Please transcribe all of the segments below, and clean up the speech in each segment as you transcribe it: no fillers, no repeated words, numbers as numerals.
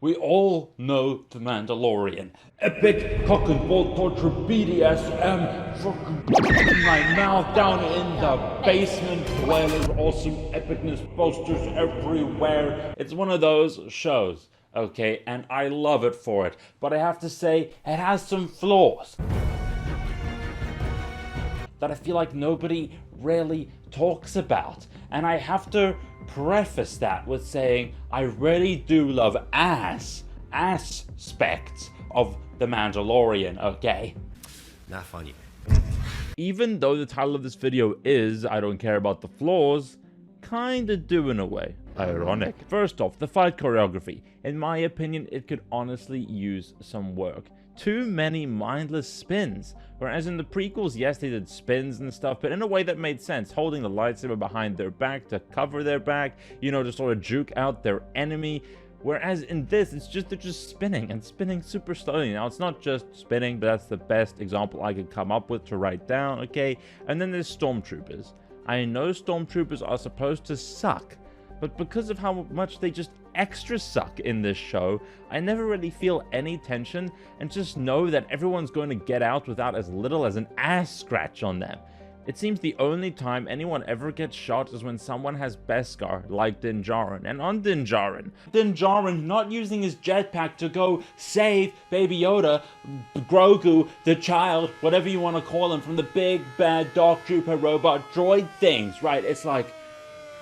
We all know the Mandalorian. Epic cock and ball torture BDSM, fucking my mouth down in the basement, flailing awesome epicness posters everywhere. It's one of those shows, okay, and I love it for it. But I have to say, it has some flaws that I feel like nobody really talks about. And I have to preface that with saying I really do love aspects of The Mandalorian, okay? Not funny. Even though the title of this video is I don't care about the flaws, kinda do in a way. Ironic. First off, the fight choreography. In my opinion, it could honestly use some work. Too many mindless spins. Whereas in the prequels, yes, they did spins and stuff, but in a way that made sense, holding the lightsaber behind their back to cover their back, you know, to sort of juke out their enemy. Whereas in this, they're just spinning, and spinning super slowly. Now, it's not just spinning, but that's the best example I could come up with to write down, okay? And then there's stormtroopers. I know stormtroopers are supposed to suck, but because of how much they just extra suck in this show, I never really feel any tension and just know that everyone's going to get out without as little as an ass scratch on them. It seems the only time anyone ever gets shot is when someone has Beskar, like Din Djarin. And on Din Djarin not using his jetpack to go save Baby Yoda, Grogu, the child, whatever you want to call him, from the big bad Dark Trooper robot droid things, right? It's like,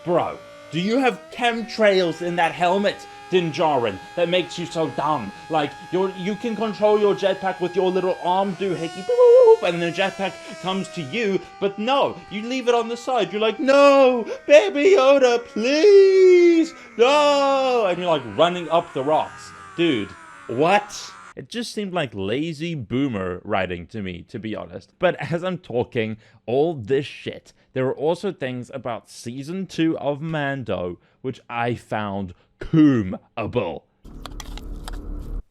bro, do you have chemtrails in that helmet, Din Djarin, that makes you so dumb? Like, you can control your jetpack with your little arm doohickey, boop, and the jetpack comes to you, but no, you leave it on the side. You're like, no, Baby Yoda, please, no, and you're like running up the rocks. Dude, what? It just seemed like lazy boomer writing to me, to be honest. But as I'm talking all this shit, there are also things about Season 2 of Mando which I found coomable.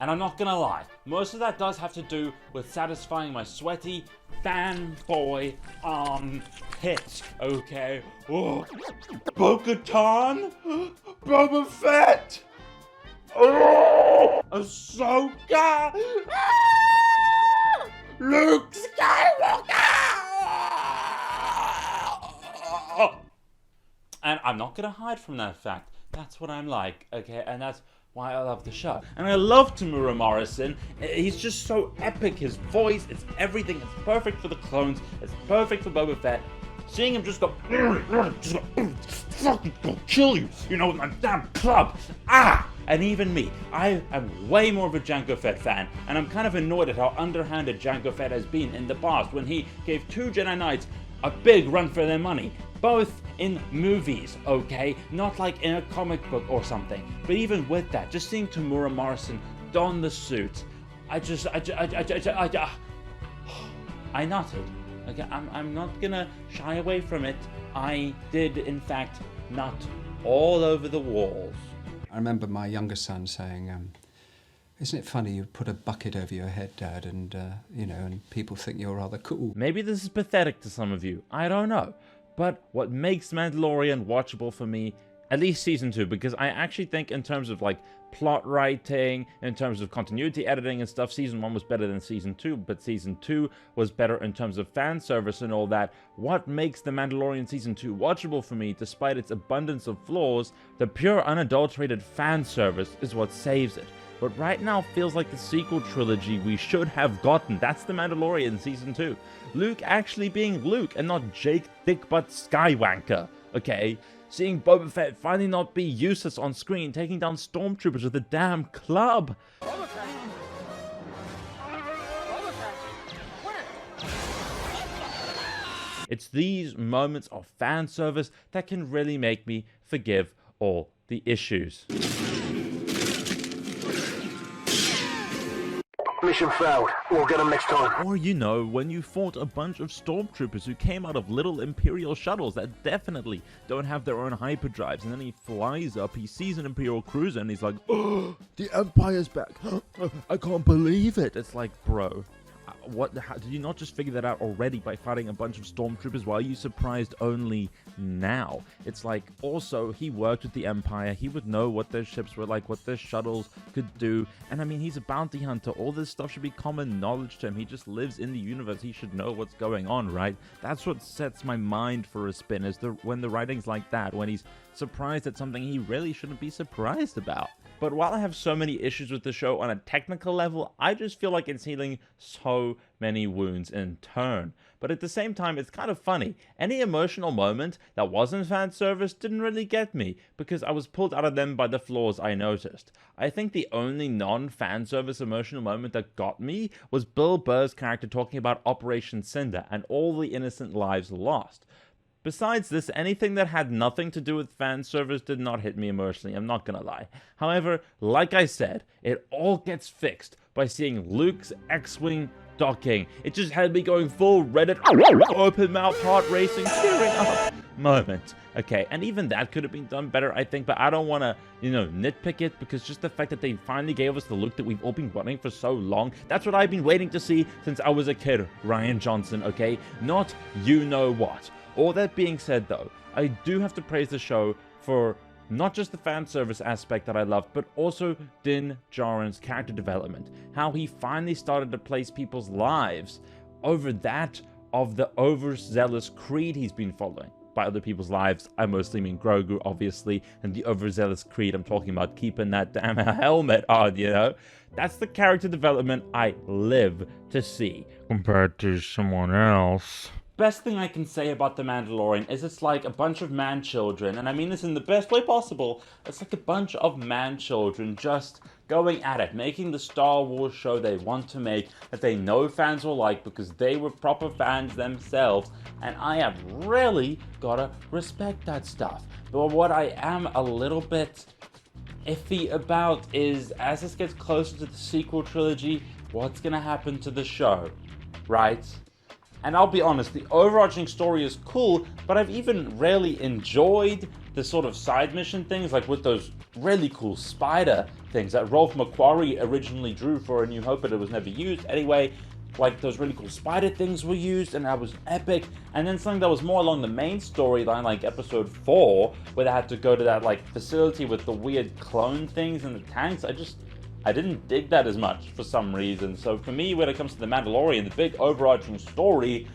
And I'm not gonna lie, most of that does have to do with satisfying my sweaty fanboy armpits, okay? Oh, Bo-Katan? Boba Fett? Oh, Ahsoka! Ah! Luke Skywalker! And I'm not gonna hide from that fact. That's what I'm like, okay? And that's why I love the show. And I love Temuera Morrison. He's just so epic. His voice, it's everything. It's perfect for the clones. It's perfect for Boba Fett. Seeing him just go, fucking go kill you, you know, with my damn club. Ah! And even me, I am way more of a Jango Fett fan, and I'm kind of annoyed at how underhanded Jango Fett has been in the past when he gave two Jedi Knights a big run for their money. Both in movies, okay? Not like in a comic book or something. But even with that, just seeing Temuera Morrison don the suit, I nutted. Okay, I'm not gonna shy away from it. I did, in fact, nut all over the walls. I remember my younger son saying, isn't it funny you put a bucket over your head, Dad, and, you know, and people think you're rather cool. Maybe this is pathetic to some of you, I don't know. But what makes Mandalorian watchable for me, at least Season 2, because I actually think in terms of, like, plot writing, in terms of continuity editing and stuff, Season 1 was better than Season 2, but Season 2 was better in terms of fan service and all that. What makes The Mandalorian Season 2 watchable for me, despite its abundance of flaws, the pure unadulterated fan service is what saves it. But right now feels like the sequel trilogy we should have gotten. That's The Mandalorian Season 2. Luke actually being Luke and not Jake Dickbutt Skywanker, okay? Seeing Boba Fett finally not be useless on screen, taking down stormtroopers with a damn club. Boba Fett. Boba Fett. It's these moments of fan service that can really make me forgive all the issues. Mission failed. We'll get them next time. Or, you know, when you fought a bunch of stormtroopers who came out of little Imperial shuttles that definitely don't have their own hyperdrives, and then he flies up, he sees an Imperial cruiser, and he's like, oh, the Empire's back. I can't believe it. It's like, bro, did you not just figure that out already by fighting a bunch of stormtroopers? Why are you surprised only now? It's like, also, he worked with the Empire. He would know what their ships were like, what their shuttles could do. And I mean, he's a bounty hunter. All this stuff should be common knowledge to him. He just lives in the universe. He should know what's going on, right? That's what sets my mind for a spin, is when the writing's like that, when he's surprised at something he really shouldn't be surprised about. But while I have so many issues with the show on a technical level, I just feel like it's healing so many wounds in turn. But at the same time, it's kind of funny. Any emotional moment that wasn't fan service didn't really get me, because I was pulled out of them by the flaws I noticed. I think the only non-fan service emotional moment that got me was Bill Burr's character talking about Operation Cinder and all the innocent lives lost. Besides this, anything that had nothing to do with fan service did not hit me emotionally, I'm not gonna lie. However, like I said, it all gets fixed by seeing Luke's X-Wing docking. It just had me going full Reddit, open mouth, heart racing, tearing up moment. Okay, and even that could have been done better, I think, but I don't want to, nitpick it, because just the fact that they finally gave us the Luke that we've all been wanting for so long, that's what I've been waiting to see since I was a kid, Rian Johnson, okay? Not you know what. All that being said, though, I do have to praise the show for not just the fan service aspect that I loved, but also Din Djarin's character development. How he finally started to place people's lives over that of the overzealous creed he's been following. By other people's lives, I mostly mean Grogu, obviously, and the overzealous creed, I'm talking about keeping that damn helmet on, That's the character development I live to see, compared to someone else. Best thing I can say about The Mandalorian is it's like a bunch of man-children, and I mean this in the best way possible. It's like a bunch of man-children just going at it, making the Star Wars show they want to make, that they know fans will like because they were proper fans themselves, and I have really gotta respect that stuff. But what I am a little bit iffy about is, as this gets closer to the sequel trilogy, what's gonna happen to the show, right? And I'll be honest, the overarching story is cool, but I've even rarely enjoyed the sort of side mission things, like with those really cool spider things that Rolf McQuarrie originally drew for A New Hope, but it was never used. Anyway, like those really cool spider things were used, and that was epic. And then something that was more along the main storyline, like episode 4, where they had to go to that like facility with the weird clone things and the tanks. I didn't dig that as much for some reason. So for me, when it comes to The Mandalorian, the big overarching story,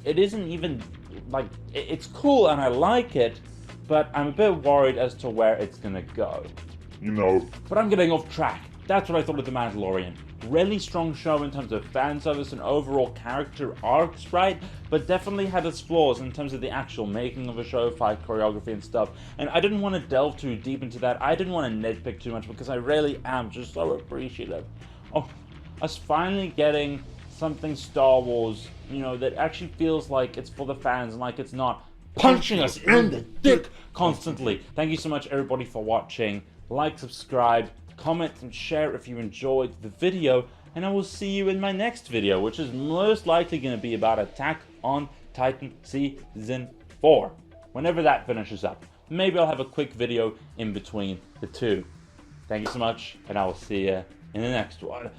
it isn't even, like, it's cool and I like it, but I'm a bit worried as to where it's gonna go. But I'm getting off track. That's what I thought of The Mandalorian. Really strong show in terms of fan service and overall character arcs, right? But definitely had its flaws in terms of the actual making of a show, fight choreography and stuff. And I didn't want to delve too deep into that. I didn't want to nitpick too much because I really am just so appreciative of us finally getting something Star Wars, that actually feels like it's for the fans and like it's not punching us in the dick constantly. Thank you so much, everybody, for watching. Like, subscribe, comment and share if you enjoyed the video, and I will see you in my next video, which is most likely going to be about Attack on Titan Season 4, whenever that finishes up. Maybe I'll have a quick video in between the two. Thank you so much, and I will see you in the next one.